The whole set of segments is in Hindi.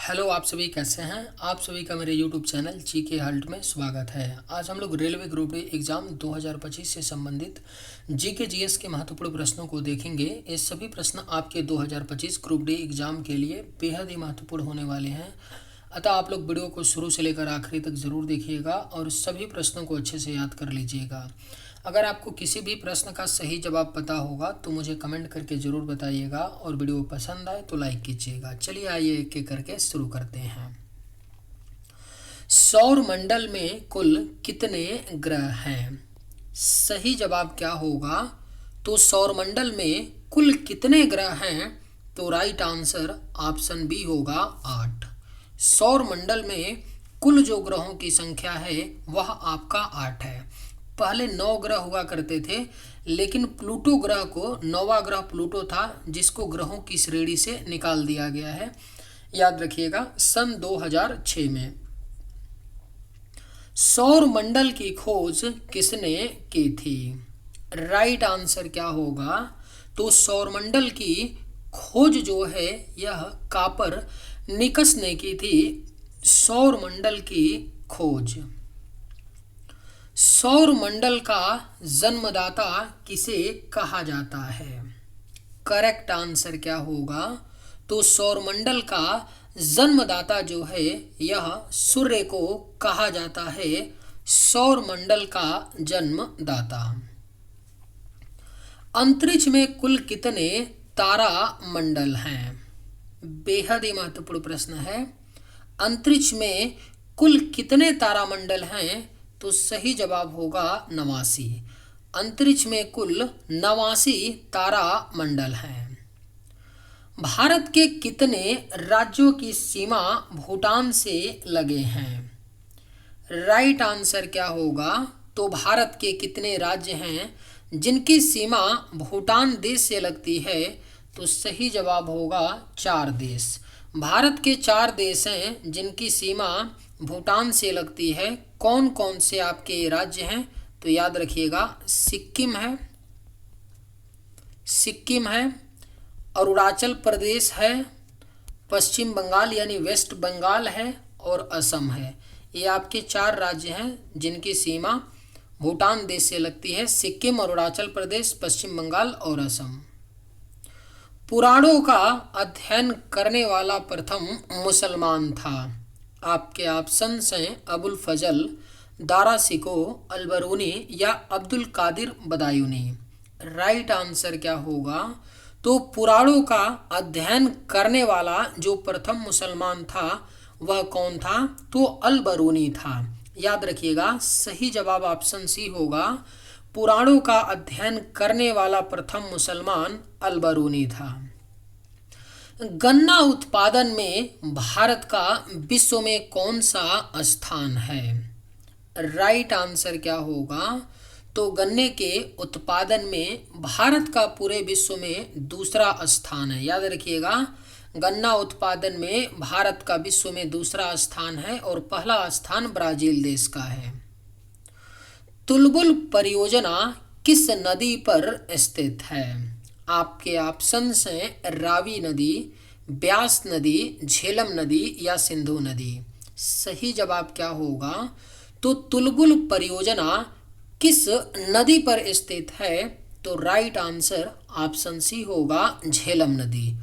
हेलो, आप सभी कैसे हैं। आप सभी का मेरे यूट्यूब चैनल जीके हल्ट में स्वागत है। आज हम लोग रेलवे ग्रुप डी एग्ज़ाम 2025 से संबंधित जीके जीएस के महत्वपूर्ण प्रश्नों को देखेंगे। ये सभी प्रश्न आपके 2025 ग्रुप डी एग्ज़ाम के लिए बेहद ही महत्वपूर्ण होने वाले हैं। अतः आप लोग वीडियो को शुरू से लेकर आखिरी तक ज़रूर देखिएगा और सभी प्रश्नों को अच्छे से याद कर लीजिएगा। अगर आपको किसी भी प्रश्न का सही जवाब पता होगा तो मुझे कमेंट करके ज़रूर बताइएगा और वीडियो पसंद आए तो लाइक कीजिएगा। चलिए आइए एक एक करके शुरू करते हैं। सौर मंडल में कुल कितने ग्रह हैं? सही जवाब क्या होगा? तो सौर मंडल में कुल कितने ग्रह हैं? तो राइट आंसर ऑप्शन बी होगा 8। सौर मंडल में कुल जो ग्रहों की संख्या है वह आपका 8 है। पहले 9 ग्रह हुआ करते थे, लेकिन प्लूटो ग्रह को 9वां ग्रह प्लूटो था जिसको ग्रहों की श्रेणी से निकाल दिया गया है। याद रखिएगा सन 2006 में। सौर मंडल की खोज किसने की थी? राइट आंसर क्या होगा? तो सौर मंडल की खोज जो है यह कापर निकस ने की थी। सौर मंडल की खोज। सौर मंडल का जन्मदाता किसे कहा जाता है? करेक्ट आंसर क्या होगा? तो सौर मंडल का जन्मदाता जो है यह सूर्य को कहा जाता है। सौर मंडल का जन्मदाता। अंतरिक्ष में कुल कितने तारा मंडल हैं? बेहद ही महत्वपूर्ण प्रश्न है। अंतरिक्ष में कुल कितने तारा मंडल हैं? तो सही जवाब होगा 89। अंतरिक्ष में कुल 89 तारा मंडल हैं। भारत के कितने राज्यों की सीमा भूटान से लगे हैं? राइट आंसर क्या होगा? तो भारत के कितने राज्य हैं जिनकी सीमा भूटान देश से लगती है? तो सही जवाब होगा 4 देश। भारत के 4 देश हैं जिनकी सीमा भूटान से लगती है। कौन कौन से आपके राज्य हैं? तो याद रखिएगा सिक्किम है, अरुणाचल प्रदेश है, पश्चिम बंगाल यानी वेस्ट बंगाल है और असम है। ये आपके 4 राज्य हैं जिनकी सीमा भूटान देश से लगती है। सिक्किम, अरुणाचल प्रदेश, पश्चिम बंगाल और असम। पुराणों का अध्ययन करने वाला प्रथम मुसलमान था। आपके ऑप्शंस हैं अबुल फजल, दारा शिको, अलबरूनी या अब्दुल कादिर बदायूनी। राइट आंसर क्या होगा? तो पुराणों का अध्ययन करने वाला जो प्रथम मुसलमान था वह कौन था? तो अलबरूनी था। याद रखिएगा सही जवाब ऑप्शन सी होगा। पुराणों का अध्ययन करने वाला प्रथम मुसलमान अलबरूनी था। गन्ना उत्पादन में भारत का विश्व में कौन सा स्थान है? राइट आंसर क्या होगा? तो गन्ने के उत्पादन में भारत का पूरे विश्व में दूसरा स्थान है। याद रखिएगा गन्ना उत्पादन में भारत का विश्व में दूसरा स्थान है और पहला स्थान ब्राजील देश का है। तुलबुल परियोजना किस नदी पर स्थित है? आपके ऑप्शंस हैं रावी नदी, ब्यास नदी, झेलम नदी या सिंधु नदी। सही जवाब क्या होगा? तो तुलबुल परियोजना किस नदी पर स्थित है? तो राइट आंसर ऑप्शन सी होगा झेलम नदी।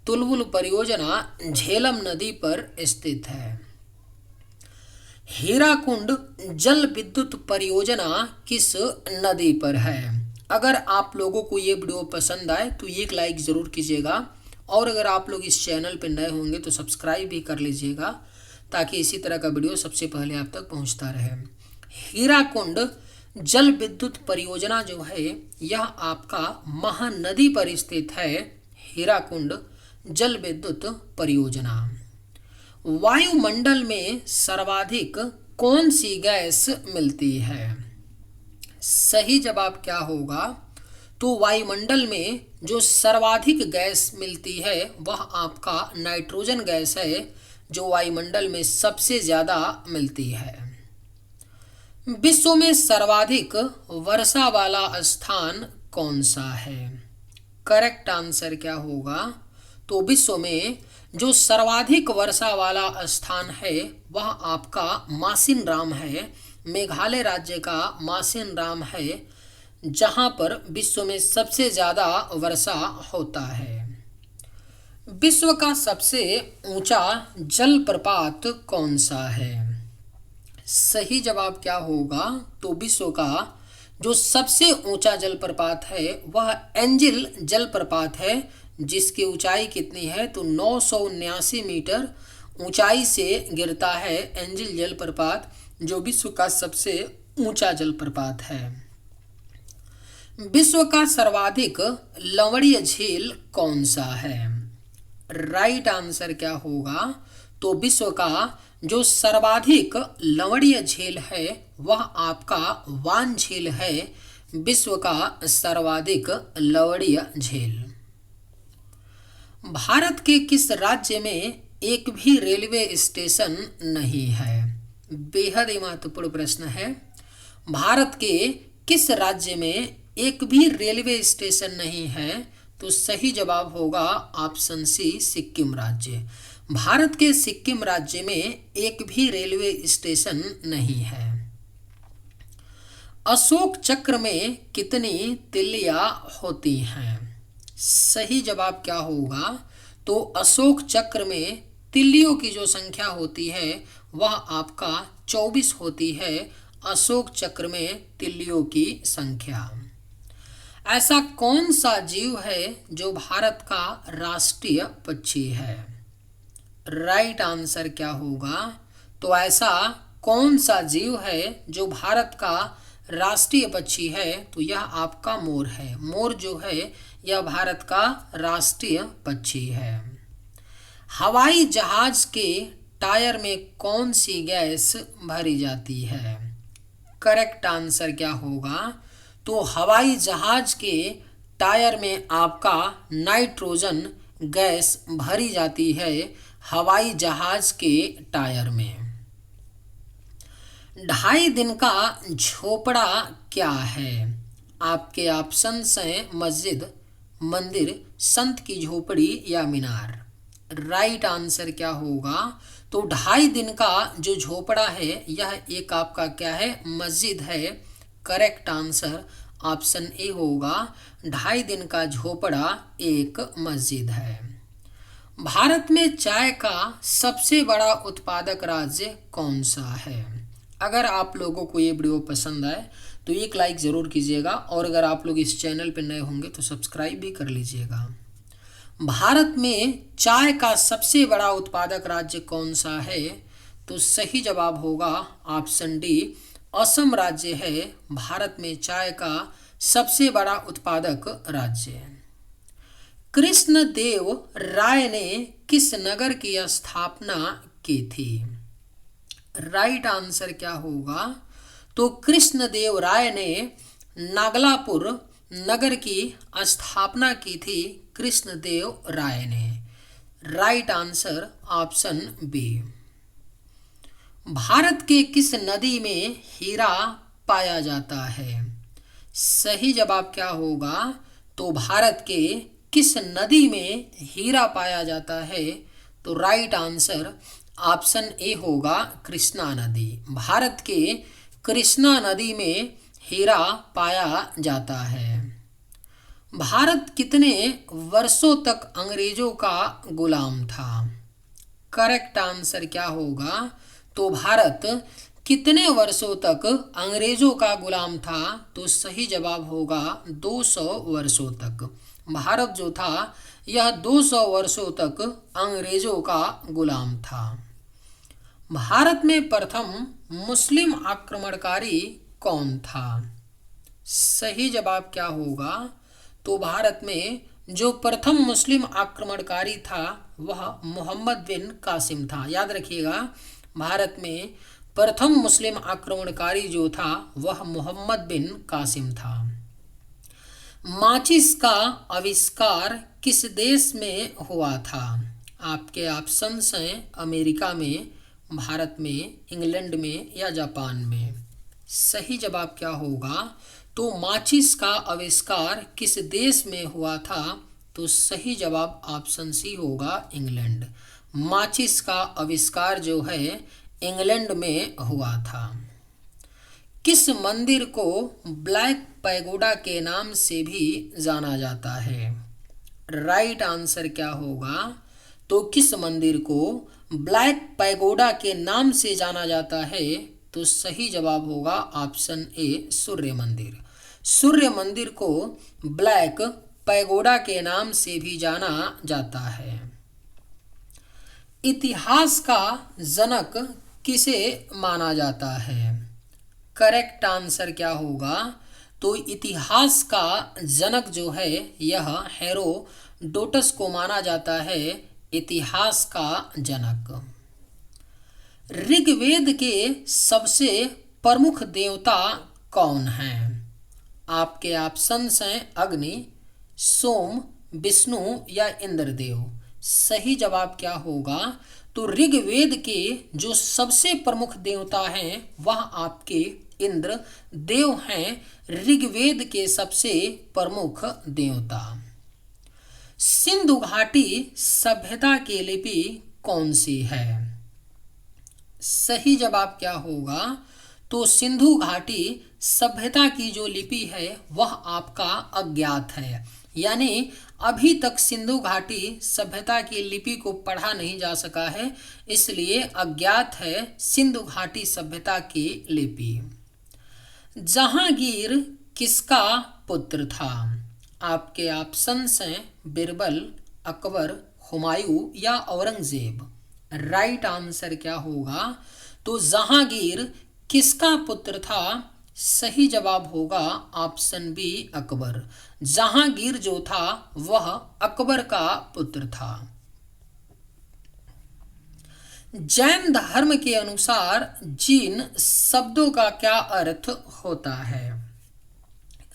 तुलबुल परियोजना झेलम नदी पर स्थित है। हीराकुंड जल विद्युत परियोजना किस नदी पर है? अगर आप लोगों को ये वीडियो पसंद आए तो एक लाइक ज़रूर कीजिएगा और अगर आप लोग इस चैनल पर नए होंगे तो सब्सक्राइब भी कर लीजिएगा ताकि इसी तरह का वीडियो सबसे पहले आप तक पहुंचता रहे। हीराकुंड जल विद्युत परियोजना जो है यह आपका महानदी पर स्थित है। हीराकुंड जल विद्युत परियोजना। वायुमंडल में सर्वाधिक कौन सी गैस मिलती है? सही जवाब क्या होगा? तो वायुमंडल में जो सर्वाधिक गैस मिलती है वह आपका नाइट्रोजन गैस है जो वायुमंडल में सबसे ज़्यादा मिलती है। विश्व में सर्वाधिक वर्षा वाला स्थान कौन सा है? करेक्ट आंसर क्या होगा? तो विश्व में जो सर्वाधिक वर्षा वाला स्थान है वह आपका मासिनराम है। मेघालय राज्य का मासिनराम है, जहां पर विश्व में सबसे ज़्यादा वर्षा होता है। विश्व का सबसे ऊंचा जलप्रपात कौन सा है? सही जवाब क्या होगा? तो विश्व का जो सबसे ऊंचा जलप्रपात है वह एंजिल जलप्रपात है, जिसकी ऊंचाई कितनी है? तो 979 मीटर ऊंचाई से गिरता है एंजिल जलप्रपात, जो विश्व का सबसे ऊंचा जलप्रपात है। विश्व का सर्वाधिक लवणीय झील कौन सा है? राइट आंसर क्या होगा? तो विश्व का जो सर्वाधिक लवणीय झील है वह आपका वान झील है, विश्व का सर्वाधिक लवणीय झील। भारत के किस राज्य में एक भी रेलवे स्टेशन नहीं है? बेहद ही महत्वपूर्ण प्रश्न है। भारत के किस राज्य में एक भी रेलवे स्टेशन नहीं है? तो सही जवाब होगा ऑप्शन सी, सिक्किम राज्य। भारत के सिक्किम राज्य में एक भी रेलवे स्टेशन नहीं है। अशोक चक्र में कितनी तिल्लियां होती हैं? सही जवाब क्या होगा? तो अशोक चक्र में तिल्लियों की जो संख्या होती है वह आपका 24 होती है। अशोक चक्र में तिल्लियों की संख्या। ऐसा कौन सा जीव है जो भारत का राष्ट्रीय पक्षी है? राइट आंसर क्या होगा? तो ऐसा कौन सा जीव है जो भारत का राष्ट्रीय पक्षी है? तो यह आपका मोर है। मोर जो है यह भारत का राष्ट्रीय पक्षी है। हवाई जहाज के टायर में कौन सी गैस भरी जाती है? करेक्ट आंसर क्या होगा? तो हवाई जहाज के टायर में आपका नाइट्रोजन गैस भरी जाती है, हवाई जहाज के टायर में। 2.5 दिन का झोपड़ा क्या है? आपके ऑप्शंस हैं मस्जिद, मंदिर, संत की झोपड़ी या मीनार। राइट आंसर क्या होगा? तो 2.5 दिन का जो झोपड़ा है यह एक आपका क्या है? मस्जिद है। करेक्ट आंसर ऑप्शन ए होगा, 2.5 दिन का झोपड़ा एक मस्जिद है। भारत में चाय का सबसे बड़ा उत्पादक राज्य कौन सा है? अगर आप लोगों को ये वीडियो पसंद आए तो एक लाइक ज़रूर कीजिएगा, और अगर आप लोग इस चैनल पर नए होंगे तो सब्सक्राइब भी कर लीजिएगा। भारत में चाय का सबसे बड़ा उत्पादक राज्य कौन सा है? तो सही जवाब होगा ऑप्शन डी, असम राज्य है भारत में चाय का सबसे बड़ा उत्पादक राज्य। कृष्णदेव राय ने किस नगर की स्थापना की थी? राइट आंसर क्या होगा? तो कृष्णदेव राय ने नागलापुर नगर की स्थापना की थी कृष्णदेव राय ने। Right answer option B. Bharat के किस नदी में हीरा पाया जाता है? सही जवाब क्या होगा? तो भारत के किस नदी में हीरा पाया जाता है? तो राइट आंसर ऑप्शन ए होगा, कृष्णा नदी। भारत के कृष्णा नदी में हीरा पाया जाता है। भारत कितने वर्षों तक अंग्रेजों का गुलाम था? करेक्ट आंसर क्या होगा? तो भारत कितने वर्षों तक अंग्रेजों का गुलाम था? तो सही जवाब होगा 200 वर्षों तक। भारत जो था यह 200 वर्षों तक अंग्रेजों का गुलाम था। भारत में प्रथम मुस्लिम आक्रमणकारी कौन था? सही जवाब क्या होगा? तो भारत में जो प्रथम मुस्लिम आक्रमणकारी था वह मोहम्मद बिन कासिम था। याद रखिएगा, भारत में प्रथम मुस्लिम आक्रमणकारी जो था वह मोहम्मद बिन कासिम था। माचिस का आविष्कार किस देश में हुआ था? आपके ऑप्शंस हैं अमेरिका में, भारत में, इंग्लैंड में या जापान में। सही जवाब क्या होगा? तो माचिस का आविष्कार किस देश में हुआ था? तो सही जवाब ऑप्शन सी होगा इंग्लैंड। माचिस का आविष्कार जो है इंग्लैंड में हुआ था। किस मंदिर को ब्लैक पैगोडा के नाम से भी जाना जाता है? राइट आंसर क्या होगा? तो किस मंदिर को ब्लैक पैगोडा के नाम से जाना जाता है? तो सही जवाब होगा ऑप्शन ए सूर्य मंदिर। सूर्य मंदिर को ब्लैक पैगोडा के नाम से भी जाना जाता है। इतिहास का जनक किसे माना जाता है? करेक्ट आंसर क्या होगा? तो इतिहास का जनक जो है यह हेरोडोटस को माना जाता है इतिहास का जनक। ऋग्वेद के सबसे प्रमुख देवता कौन हैं? आपके ऑप्शंस हैं अग्नि, सोम, विष्णु या इंद्रदेव। सही जवाब क्या होगा? तो ऋग्वेद के जो सबसे प्रमुख देवता हैं वह आपके इंद्र देव हैं, ऋग्वेद के सबसे प्रमुख देवता। सिंधु घाटी सभ्यता की लिपि कौन सी है? सही जवाब क्या होगा? तो सिंधु घाटी सभ्यता की जो लिपि है वह आपका अज्ञात है, यानी अभी तक सिंधु घाटी सभ्यता की लिपि को पढ़ा नहीं जा सका है, इसलिए अज्ञात है सिंधु घाटी सभ्यता की लिपि। जहांगीर किसका पुत्र था? आपके ऑप्शंस हैं बिरबल, अकबर, हुमायूं या औरंगजेब। राइट आंसर क्या होगा? तो जहांगीर किसका पुत्र था? सही जवाब होगा ऑप्शन बी अकबर। जहांगीर जो था वह अकबर का पुत्र था। जैन धर्म के अनुसार जिन शब्दों का क्या अर्थ होता है?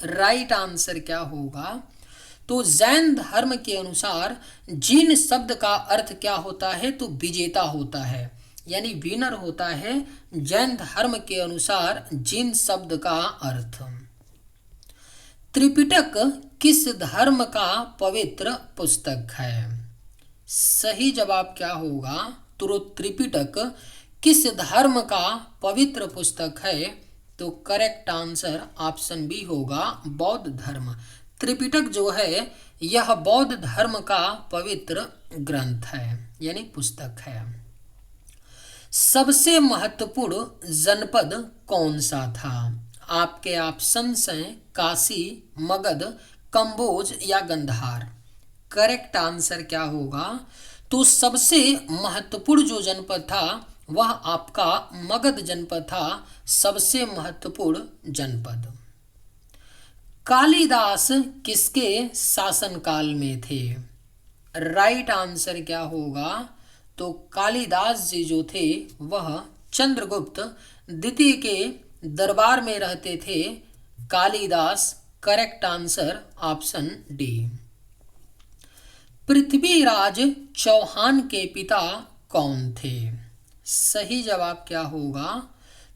राइट आंसर क्या होगा? तो जैन धर्म के अनुसार जिन शब्द का अर्थ क्या होता है? तो विजेता होता है, यानी विनर होता है जैन धर्म के अनुसार जिन शब्द का अर्थ। त्रिपिटक किस धर्म का पवित्र पुस्तक है? सही जवाब क्या होगा? तो त्रिपिटक किस धर्म का पवित्र पुस्तक है? तो करेक्ट आंसर ऑप्शन बी होगा बौद्ध धर्म। त्रिपिटक जो है यह बौद्ध धर्म का पवित्र ग्रंथ है, यानी पुस्तक है। सबसे महत्वपूर्ण जनपद कौन सा था? आपके ऑप्शंस हैं काशी, मगध, कंबोज या गंधार। करेक्ट आंसर क्या होगा? तो सबसे महत्वपूर्ण जो जनपद था वह आपका मगध जनपद था, सबसे महत्वपूर्ण जनपद। कालिदास किसके शासनकाल में थे? राइट आंसर क्या होगा? तो कालिदास जी जो थे वह चंद्रगुप्त द्वितीय के दरबार में रहते थे। Kalidas. Correct answer option D. Prithviraj Chauhan के पिता कौन थे? सही जवाब क्या होगा?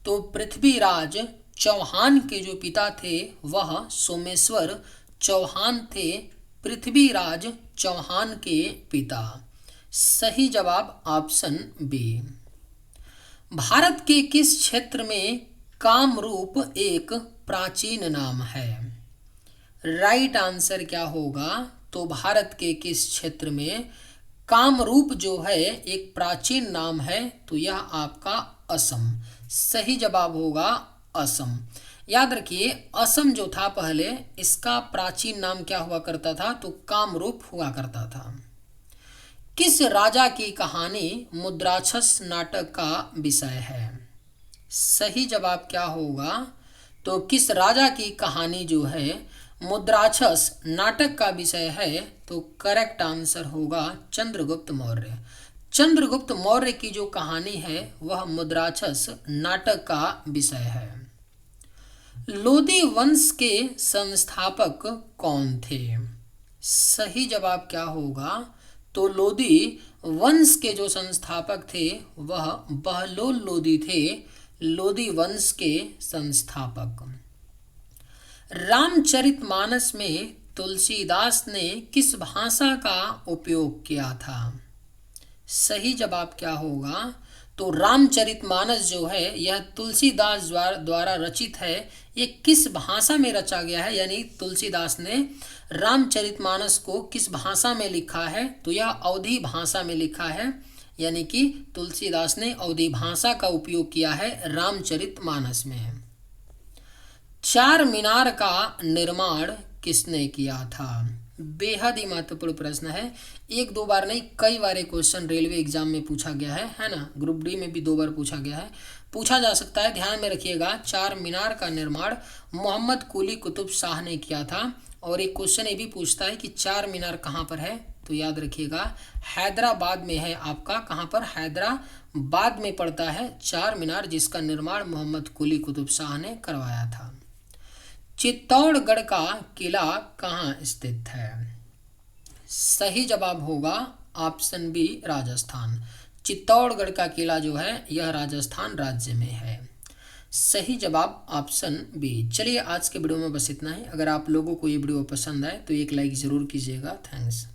तो पृथ्वीराज चौहान के जो पिता थे वह सोमेश्वर चौहान थे, पृथ्वीराज चौहान के पिता। सही जवाब ऑप्शन बी। भारत के किस क्षेत्र में कामरूप एक प्राचीन नाम है? राइट आंसर क्या होगा? तो भारत के किस क्षेत्र में कामरूप जो है एक प्राचीन नाम है? तो यह आपका असम। सही जवाब होगा असम। याद रखिए असम जो था पहले इसका प्राचीन नाम क्या हुआ करता था? तो कामरूप हुआ करता था। किस राजा की कहानी मुद्राक्षस नाटक का विषय है? सही जवाब क्या होगा? तो किस राजा की कहानी जो है मुद्राक्षस नाटक का विषय है? तो करेक्ट आंसर होगा चंद्रगुप्त मौर्य। चंद्रगुप्त मौर्य की जो कहानी है वह मुद्राक्षस नाटक का विषय है। लोदी वंश के संस्थापक कौन थे? सही जवाब क्या होगा? तो लोदी वंश के जो संस्थापक थे वह बहलोल लोदी थे, लोदी वंश के संस्थापक। रामचरितमानस में तुलसीदास ने किस भाषा का उपयोग किया था? सही जवाब क्या होगा? तो रामचरितमानस जो है यह तुलसीदास द्वारा रचित है। ये किस भाषा में रचा गया है, यानी तुलसीदास ने रामचरितमानस को किस भाषा में लिखा है? तो यह अवधी भाषा में लिखा है, यानी कि तुलसीदास ने अवधी भाषा का उपयोग किया है रामचरितमानस में। चार मीनार का निर्माण किसने किया था? बेहद ही महत्वपूर्ण प्रश्न है। एक दो बार नहीं, कई बार ये क्वेश्चन रेलवे एग्जाम में पूछा गया है ना। ग्रुप डी में भी 2 बार पूछा गया है, पूछा जा सकता है। ध्यान में रखिएगा, चार मीनार का निर्माण मोहम्मद कुली कुतुब शाह ने किया था। और एक क्वेश्चन ये भी पूछता है कि चार मीनार कहाँ पर है? तो याद रखिएगा हैदराबाद में है आपका। कहाँ पर? हैदराबाद में पड़ता है चार मीनार, जिसका निर्माण मोहम्मद कुली कुतुब शाह ने करवाया था। चित्तौड़गढ़ का किला कहाँ स्थित है? सही जवाब होगा ऑप्शन बी, राजस्थान। चित्तौड़गढ़ का किला जो है यह राजस्थान राज्य में है। सही जवाब ऑप्शन बी। चलिए आज के वीडियो में बस इतना ही। अगर आप लोगों को ये वीडियो पसंद आए तो एक लाइक ज़रूर कीजिएगा। थैंक्स।